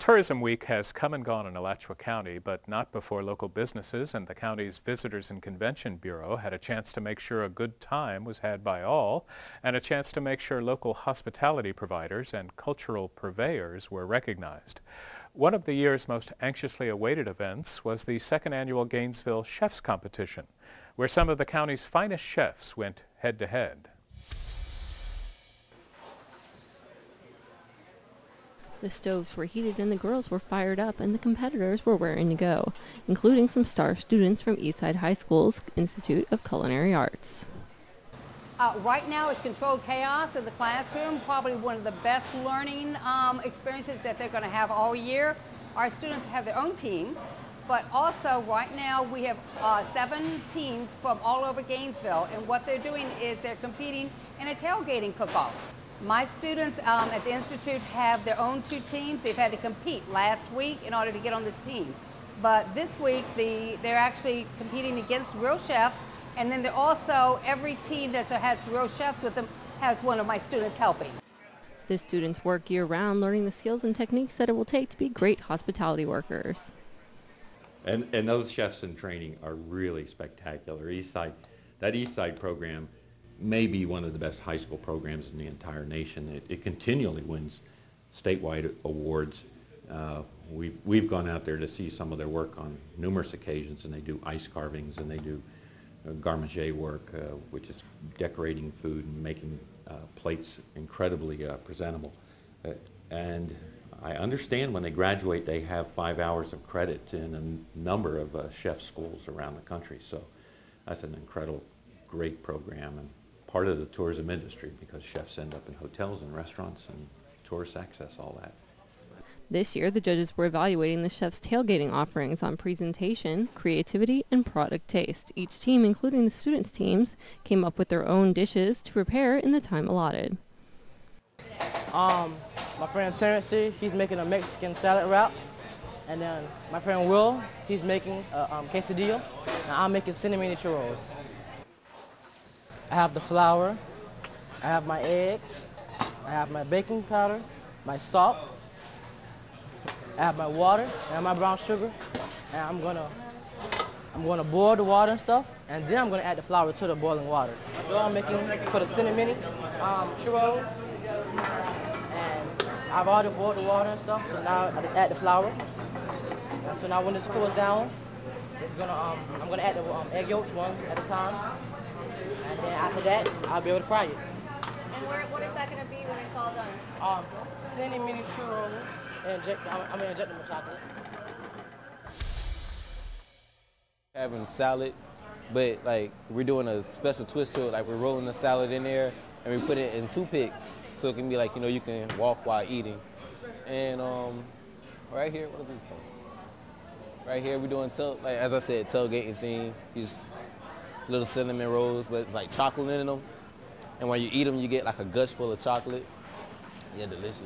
Tourism Week has come and gone in Alachua County, but not before local businesses and the county's Visitors and Convention Bureau had a chance to make sure a good time was had by all, and a chance to make sure local hospitality providers and cultural purveyors were recognized. One of the year's most anxiously awaited events was the second annual Gainesville Chefs Competition, where some of the county's finest chefs went head-to-head. The stoves were heated and the girls were fired up and the competitors were raring to go, including some star students from Eastside High School's Institute of Culinary Arts. Right now it's controlled chaos in the classroom, probably one of the best learning experiences that they're going to have all year. Our students have their own teams, but also right now we have 7 teams from all over Gainesville, and what they're doing is they're competing in a tailgating cook-off. My students at the Institute have their own 2 teams. They've had to compete last week in order to get on this team. But this week, they're actually competing against real chefs, and then they're also, every team that has real chefs with them has one of my students helping. The students work year-round learning the skills and techniques that it will take to be great hospitality workers. And those chefs in training are really spectacular. That Eastside program may be one of the best high school programs in the entire nation. It continually wins statewide awards. We've gone out there to see some of their work on numerous occasions, and they do ice carvings and they do garde-manger work, which is decorating food and making plates incredibly presentable. And I understand when they graduate they have 5 hours of credit in a number of chef schools around the country. So that's an incredible, great program and part of the tourism industry, because chefs end up in hotels and restaurants and tourists access all that. This year, the judges were evaluating the chef's tailgating offerings on presentation, creativity, and product taste. Each team, including the students' teams, came up with their own dishes to prepare in the time allotted. My friend Terrence here, he's making a Mexican salad wrap. And then my friend Will, he's making a quesadilla. And I'm making cinnamon churros. I have the flour, I have my eggs, I have my baking powder, my salt, I have my water and my brown sugar, and I'm gonna boil the water and stuff, and then I'm gonna add the flour to the boiling water. So I'm making for the cinnamon churros, and I've already boiled the water and stuff, so now I just add the flour. And so now when this cools down, I'm gonna add the egg yolks one at a time. And then after that, I'll be able to fry it. And what is that going to be when it's all done? Cinnamon churros, and I'm going to inject them with chocolate. Having salad, but like we're doing a special twist to it, like we're rolling the salad in there and we put it in toothpicks so it can be like, you know, you can walk while eating. And right here, what is this called? Right here we're doing, like as I said, tailgating theme. These little cinnamon rolls, but it's like chocolate in them. And when you eat them, you get like a gush full of chocolate. Yeah, delicious.